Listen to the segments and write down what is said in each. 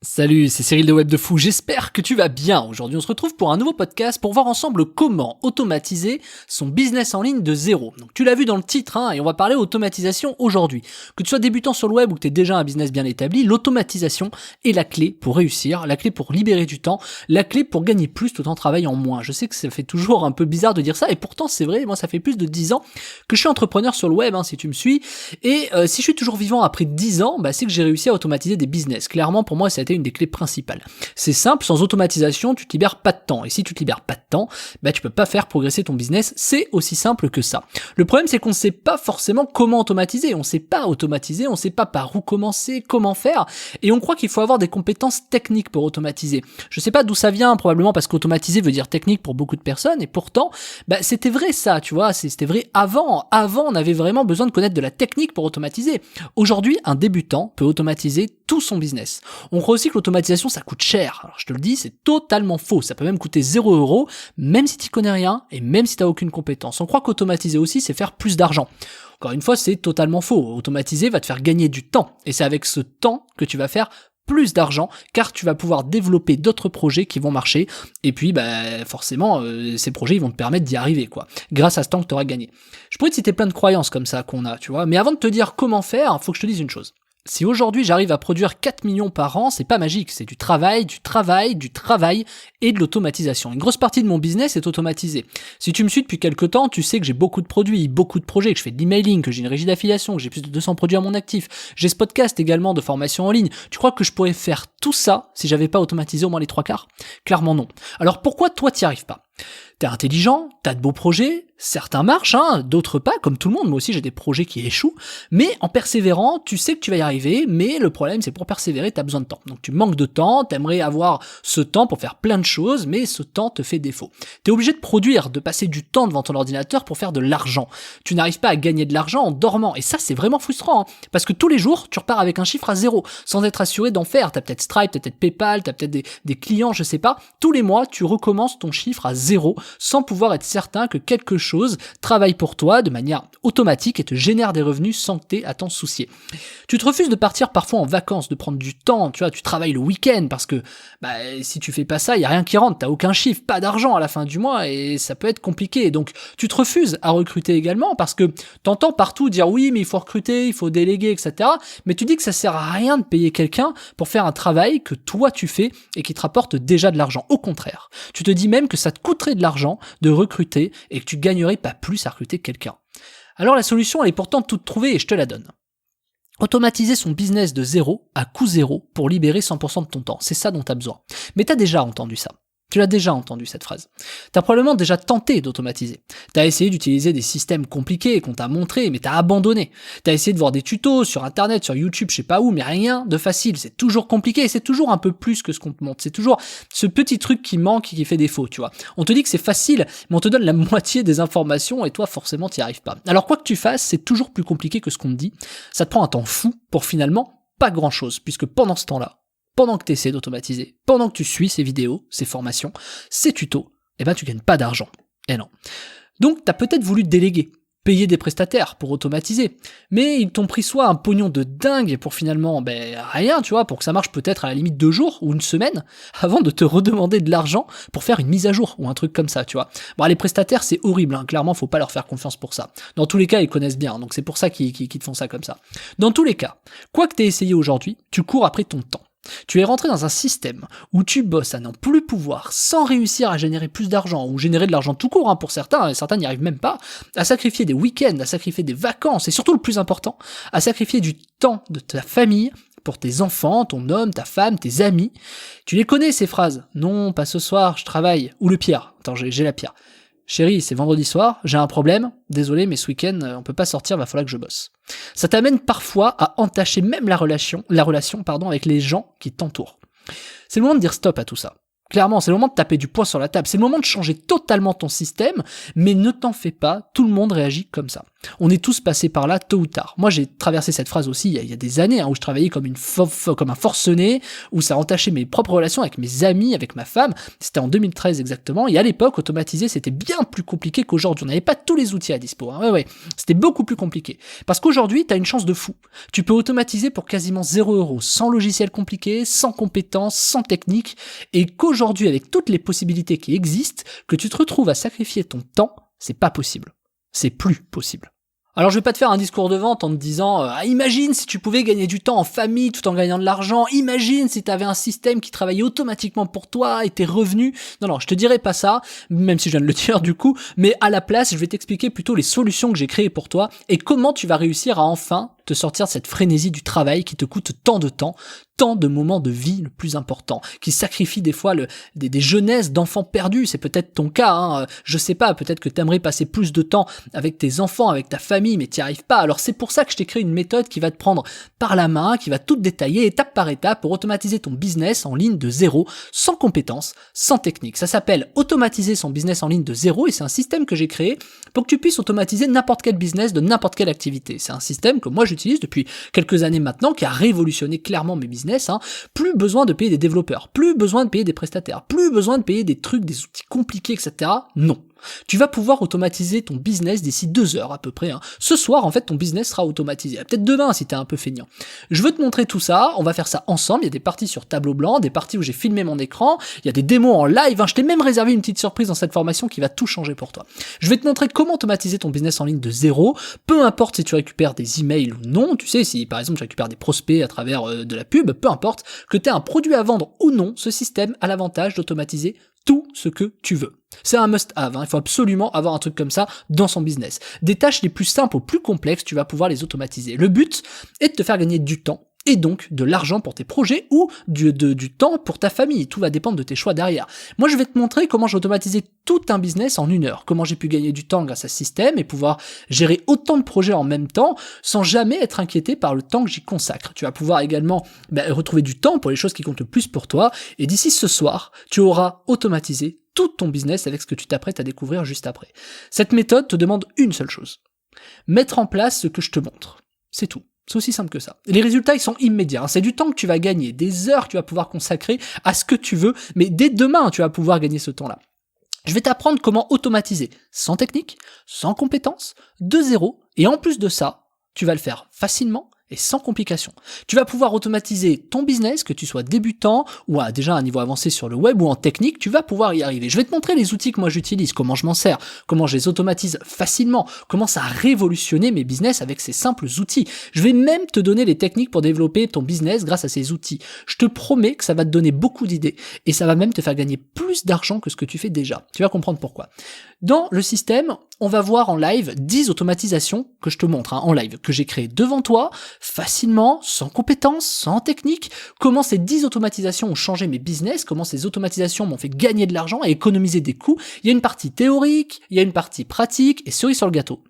Salut, c'est Cyril de Web de Fou, j'espère que tu vas bien. Aujourd'hui on se retrouve pour un nouveau podcast pour voir ensemble comment automatiser son business en ligne de zéro. Donc tu l'as vu dans le titre, et on va parler automatisation aujourd'hui. Que tu sois débutant sur le web ou que tu aies déjà un business bien établi, l'automatisation est la clé pour réussir, la clé pour libérer du temps, la clé pour gagner plus tout en travaillant moins. Je sais que ça fait toujours un peu bizarre de dire ça et pourtant c'est vrai, moi ça fait plus de 10 ans que je suis entrepreneur sur le web, si tu me suis. Et si je suis toujours vivant après 10 ans, c'est que j'ai réussi à automatiser des business. Clairement pour moi ça a été une des clés principales. C'est simple, sans automatisation, tu te libères pas de temps. Et si tu te libères pas de temps, tu peux pas faire progresser ton business. C'est aussi simple que ça. Le problème, c'est qu'on sait pas forcément comment automatiser. On sait pas automatiser, on sait pas par où commencer, comment faire. Et on croit qu'il faut avoir des compétences techniques pour automatiser. Je sais pas d'où ça vient, probablement parce qu'automatiser veut dire technique pour beaucoup de personnes. Et pourtant, c'était vrai ça, tu vois. C'était vrai avant. Avant, on avait vraiment besoin de connaître de la technique pour automatiser. Aujourd'hui, un débutant peut automatiser tout son business. On croit aussi que l'automatisation ça coûte cher. Alors je te le dis, c'est totalement faux. Ça peut même coûter 0€, même si tu connais rien et même si tu n'as aucune compétence. On croit qu'automatiser aussi c'est faire plus d'argent. Encore une fois, c'est totalement faux. Automatiser va te faire gagner du temps et c'est avec ce temps que tu vas faire plus d'argent car tu vas pouvoir développer d'autres projets qui vont marcher et puis forcément ces projets ils vont te permettre d'y arriver grâce à ce temps que tu auras gagné. Je pourrais te citer plein de croyances comme ça qu'on a, tu vois, mais avant de te dire comment faire, faut que je te dise une chose. Si aujourd'hui j'arrive à produire 4 millions par an, c'est pas magique, c'est du travail et de l'automatisation. Une grosse partie de mon business est automatisée. Si tu me suis depuis quelques temps, tu sais que j'ai beaucoup de produits, beaucoup de projets, que je fais de l'emailing, que j'ai une régie d'affiliation, que j'ai plus de 200 produits à mon actif. J'ai ce podcast également de formation en ligne. Tu crois que je pourrais faire tout ça si j'avais pas automatisé au moins les 3/4 ? Clairement non. Alors pourquoi toi t'y arrives pas ? T'es intelligent, t'as de beaux projets, certains marchent, d'autres pas, comme tout le monde, moi aussi j'ai des projets qui échouent, mais en persévérant, tu sais que tu vas y arriver, mais le problème c'est pour persévérer, t'as besoin de temps. Donc tu manques de temps, t'aimerais avoir ce temps pour faire plein de choses, mais ce temps te fait défaut. T'es obligé de produire, de passer du temps devant ton ordinateur pour faire de l'argent. Tu n'arrives pas à gagner de l'argent en dormant, et ça c'est vraiment frustrant, parce que tous les jours, tu repars avec un chiffre à 0, sans être assuré d'en faire. T'as peut-être Stripe, t'as peut-être PayPal, t'as peut-être des clients, je sais pas. Tous les mois, tu recommences ton chiffre à 0, sans pouvoir être certain que quelque chose travaille pour toi de manière automatique et te génère des revenus sans que tu aies à t'en soucier. Tu te refuses de partir parfois en vacances, de prendre du temps, tu vois, tu travailles le week-end parce que si tu fais pas ça, il y a rien qui rentre, t'as aucun chiffre, pas d'argent à la fin du mois et ça peut être compliqué. Donc tu te refuses à recruter également parce que t'entends partout dire oui mais il faut recruter, il faut déléguer, etc. Mais tu dis que ça sert à rien de payer quelqu'un pour faire un travail que toi tu fais et qui te rapporte déjà de l'argent. Au contraire, tu te dis même que ça te coûterait de l'argent de recruter et que tu gagnerais pas plus à recruter quelqu'un. Alors la solution elle est pourtant toute trouvée et je te la donne. Automatiser son business de zéro à coût zéro pour libérer 100% de ton temps, c'est ça dont tu as besoin. Mais tu as déjà entendu ça. Tu l'as déjà entendu cette phrase. T'as probablement déjà tenté d'automatiser. T'as essayé d'utiliser des systèmes compliqués qu'on t'a montré, mais t'as abandonné. T'as essayé de voir des tutos sur internet, sur YouTube, je sais pas où, mais rien de facile. C'est toujours compliqué et c'est toujours un peu plus que ce qu'on te montre. C'est toujours ce petit truc qui manque et qui fait défaut, tu vois. On te dit que c'est facile, mais on te donne la moitié des informations et toi, forcément, t'y arrives pas. Alors quoi que tu fasses, c'est toujours plus compliqué que ce qu'on te dit. Ça te prend un temps fou pour finalement pas grand chose, puisque pendant ce temps-là, pendant que tu essaies d'automatiser, pendant que tu suis ces vidéos, ces formations, ces tutos, tu gagnes pas d'argent. Et non. Donc, tu as peut-être voulu déléguer, payer des prestataires pour automatiser, mais ils t'ont pris soit un pognon de dingue pour finalement, rien, tu vois, pour que ça marche peut-être à la limite 2 jours ou une semaine, avant de te redemander de l'argent pour faire une mise à jour ou un truc comme ça, tu vois. Bon, les prestataires, c'est horrible, clairement, faut pas leur faire confiance pour ça. Dans tous les cas, ils connaissent bien, donc c'est pour ça qu'ils te font ça comme ça. Dans tous les cas, quoi que tu aies essayé aujourd'hui, tu cours après ton temps. Tu es rentré dans un système où tu bosses à n'en plus pouvoir sans réussir à générer plus d'argent ou générer de l'argent tout court pour certains, et certains n'y arrivent même pas, à sacrifier des week-ends, à sacrifier des vacances et surtout le plus important, à sacrifier du temps de ta famille pour tes enfants, ton homme, ta femme, tes amis. Tu les connais ces phrases. Non, pas ce soir, je travaille. Ou le pire. Attends, j'ai la pire. Chérie, c'est vendredi soir, j'ai un problème, désolé mais ce week-end on peut pas sortir, va falloir que je bosse. Ça t'amène parfois à entacher même la relation avec les gens qui t'entourent. C'est le moment de dire stop à tout ça. Clairement, c'est le moment de taper du poing sur la table, c'est le moment de changer totalement ton système, mais ne t'en fais pas, tout le monde réagit comme ça. On est tous passés par là tôt ou tard. Moi, j'ai traversé cette phase aussi il y a des années, où je travaillais comme comme un forcené, où ça entachait mes propres relations avec mes amis, avec ma femme. C'était en 2013 exactement, et à l'époque, automatiser, c'était bien plus compliqué qu'aujourd'hui. On n'avait pas tous les outils à dispo. Ouais, c'était beaucoup plus compliqué. Parce qu'aujourd'hui, t'as une chance de fou. Tu peux automatiser pour quasiment 0 €, sans logiciel compliqué, sans compétences, sans technique, et qu'aujourd'hui, avec toutes les possibilités qui existent, que tu te retrouves à sacrifier ton temps, c'est pas possible. C'est plus possible. Alors je vais pas te faire un discours de vente en te disant imagine si tu pouvais gagner du temps en famille tout en gagnant de l'argent, imagine si tu avais un système qui travaillait automatiquement pour toi et tes revenus. Non, je te dirai pas ça, même si je viens de le dire du coup, mais à la place, je vais t'expliquer plutôt les solutions que j'ai créées pour toi et comment tu vas réussir à enfin te sortir de cette frénésie du travail qui te coûte tant de temps, tant de moments de vie le plus important, qui sacrifie des fois des jeunesses d'enfants perdus. C'est peut-être ton cas, je sais pas, peut-être que t'aimerais passer plus de temps avec tes enfants, avec ta famille, mais t'y arrives pas. Alors c'est pour ça que je t'ai créé une méthode qui va te prendre par la main, qui va tout détailler étape par étape pour automatiser ton business en ligne de zéro, sans compétences, sans technique. Ça s'appelle automatiser son business en ligne de zéro et c'est un système que j'ai créé pour que tu puisses automatiser n'importe quel business de n'importe quelle activité. C'est un système que moi j'utilise depuis quelques années maintenant, qui a révolutionné clairement mes business. Plus besoin de payer des développeurs, plus besoin de payer des prestataires, plus besoin de payer des trucs, des outils compliqués, etc. Non. Tu vas pouvoir automatiser ton business d'ici 2 heures à peu près. Ce soir, en fait, ton business sera automatisé. Peut-être demain si t'es un peu feignant. Je veux te montrer tout ça, on va faire ça ensemble. Il y a des parties sur tableau blanc, des parties où j'ai filmé mon écran, il y a des démos en live. Je t'ai même réservé une petite surprise dans cette formation qui va tout changer pour toi. Je vais te montrer comment automatiser ton business en ligne de zéro, peu importe si tu récupères des emails ou non. Tu sais, si par exemple tu récupères des prospects à travers de la pub, peu importe, que tu aies un produit à vendre ou non, ce système a l'avantage d'automatiser tout ce que tu veux. C'est un must-have, il faut absolument avoir un truc comme ça dans son business. Des tâches les plus simples aux plus complexes, tu vas pouvoir les automatiser. Le but est de te faire gagner du temps et donc de l'argent pour tes projets ou du temps pour ta famille. Tout va dépendre de tes choix derrière. Moi, je vais te montrer comment j'ai automatisé tout un business en 1 heure, comment j'ai pu gagner du temps grâce à ce système et pouvoir gérer autant de projets en même temps sans jamais être inquiété par le temps que j'y consacre. Tu vas pouvoir également retrouver du temps pour les choses qui comptent le plus pour toi et d'ici ce soir, tu auras automatisé tout ton business avec ce que tu t'apprêtes à découvrir juste après. Cette méthode te demande une seule chose. Mettre en place ce que je te montre. C'est tout. C'est aussi simple que ça. Les résultats, ils sont immédiats. C'est du temps que tu vas gagner, des heures que tu vas pouvoir consacrer à ce que tu veux, mais dès demain, tu vas pouvoir gagner ce temps-là. Je vais t'apprendre comment automatiser sans technique, sans compétences, de zéro, et en plus de ça, tu vas le faire facilement et sans complications. Tu vas pouvoir automatiser ton business, que tu sois débutant ou à déjà un niveau avancé sur le web ou en technique, tu vas pouvoir y arriver. Je vais te montrer les outils que moi j'utilise, comment je m'en sers, comment je les automatise facilement, comment ça a révolutionné mes business avec ces simples outils. Je vais même te donner les techniques pour développer ton business grâce à ces outils. Je te promets que ça va te donner beaucoup d'idées et ça va même te faire gagner plus d'argent que ce que tu fais déjà. Tu vas comprendre pourquoi. Dans le système, on va voir en live 10 automatisations que je te montre en live, que j'ai créées devant toi, facilement, sans compétences, sans technique, comment ces 10 automatisations ont changé mes business, comment ces automatisations m'ont fait gagner de l'argent et économiser des coûts. Il y a une partie théorique, il y a une partie pratique et cerise sur le gâteau.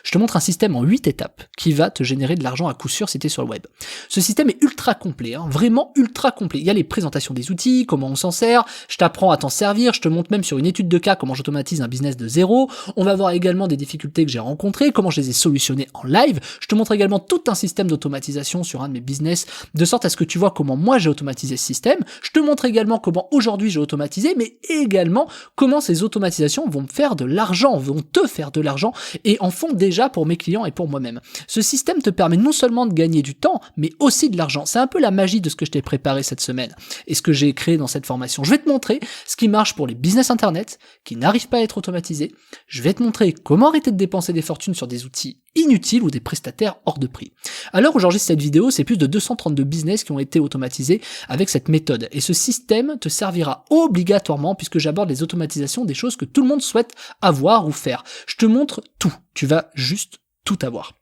Je te montre un système en 8 étapes qui va te générer de l'argent à coup sûr si t'es sur le web. Ce système est ultra complet, vraiment ultra complet. Il y a les présentations des outils, comment on s'en sert, je t'apprends à t'en servir, je te montre même sur une étude de cas comment j'automatise un business de zéro. On va voir également des difficultés que j'ai rencontrées, comment je les ai solutionnées en live. Je te montre également tout un système d'automatisation sur un de mes business, de sorte à ce que tu vois comment moi j'ai automatisé ce système. Je te montre également comment aujourd'hui j'ai automatisé, mais également comment ces automatisations vont me faire de l'argent, vont te faire de l'argent et en font déjà pour mes clients et pour moi-même. Ce système te permet non seulement de gagner du temps, mais aussi de l'argent. C'est un peu la magie de ce que je t'ai préparé cette semaine et ce que j'ai créé dans cette formation. Je vais te montrer ce qui marche pour les business internet qui n'arrivent pas à être automatisés. Je vais te montrer comment arrêter de dépenser des fortunes sur des outils inutiles ou des prestataires hors de prix. À l'heure où j'enregistre cette vidéo, c'est plus de 232 business qui ont été automatisés avec cette méthode. Et ce système te servira obligatoirement puisque j'aborde les automatisations des choses que tout le monde souhaite avoir ou faire. Je te montre tout. Tu vas juste tout avoir.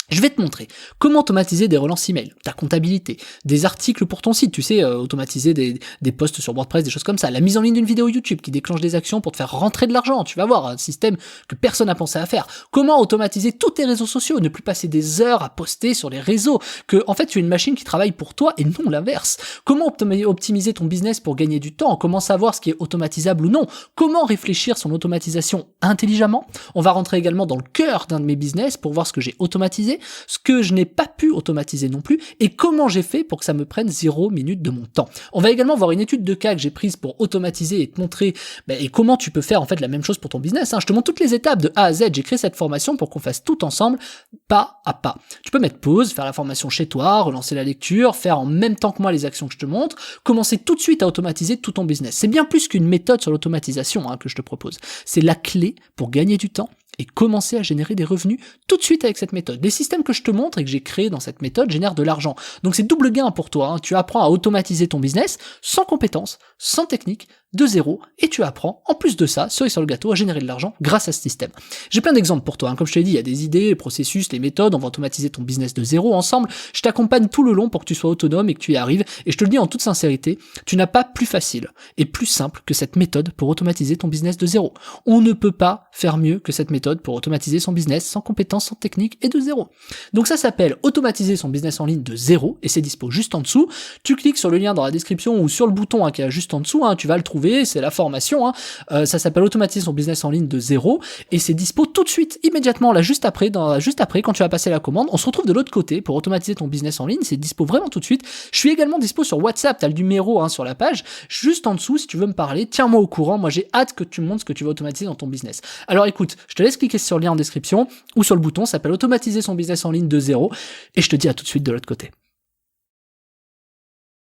Je vais te montrer comment automatiser des relances email, ta comptabilité, des articles pour ton site, tu sais, automatiser des posts sur WordPress, des choses comme ça, la mise en ligne d'une vidéo YouTube qui déclenche des actions pour te faire rentrer de l'argent, tu vas voir, un système que personne n'a pensé à faire. Comment automatiser tous tes réseaux sociaux, ne plus passer des heures à poster sur les réseaux, que en fait tu es une machine qui travaille pour toi et non l'inverse. Comment optimiser ton business pour gagner du temps, comment savoir ce qui est automatisable ou non, comment réfléchir son automatisation intelligemment. On va rentrer également dans le cœur d'un de mes business pour voir ce que j'ai automatisé, ce que je n'ai pas pu automatiser non plus, et comment j'ai fait pour que ça me prenne 0 minute de mon temps. On va également voir une étude de cas que j'ai prise pour automatiser et te montrer et comment tu peux faire en fait la même chose pour ton business. Je te montre toutes les étapes de A à Z, j'ai créé cette formation pour qu'on fasse tout ensemble, pas à pas. Tu peux mettre pause, faire la formation chez toi, relancer la lecture, faire en même temps que moi les actions que je te montre, commencer tout de suite à automatiser tout ton business. C'est bien plus qu'une méthode sur l'automatisation que je te propose. C'est la clé pour gagner du temps et commencer à générer des revenus tout de suite avec cette méthode. Les systèmes que je te montre et que j'ai créés dans cette méthode génèrent de l'argent. Donc c'est double gain pour toi. Tu apprends à automatiser ton business sans compétences, sans technique, de zéro, et tu apprends, en plus de ça, cerise sur le gâteau, à générer de l'argent grâce à ce système. J'ai plein d'exemples pour toi. Comme je te l'ai dit, il y a des idées, les processus, les méthodes, on va automatiser ton business de zéro ensemble. Je t'accompagne tout le long pour que tu sois autonome et que tu y arrives. Et je te le dis en toute sincérité, tu n'as pas plus facile et plus simple que cette méthode pour automatiser ton business de zéro. On ne peut pas faire mieux que cette méthode pour automatiser son business sans compétences, sans technique et de zéro. Donc ça s'appelle automatiser son business en ligne de zéro et c'est dispo juste en dessous. Tu cliques sur le lien dans la description ou sur le bouton qui est juste en dessous, tu vas le trouver, c'est la formation. Ça s'appelle automatiser son business en ligne de zéro et c'est dispo tout de suite, immédiatement, là juste après quand tu vas passer la commande. On se retrouve de l'autre côté pour automatiser ton business en ligne, c'est dispo vraiment tout de suite. Je suis également dispo sur WhatsApp, t'as le numéro sur la page, juste en dessous si tu veux me parler, tiens-moi au courant, moi j'ai hâte que tu me montres ce que tu vas automatiser dans ton business. Alors écoute, je te laisse cliquer sur le lien en description ou sur le bouton, ça s'appelle automatiser son business en ligne de zéro et je te dis à tout de suite de l'autre côté.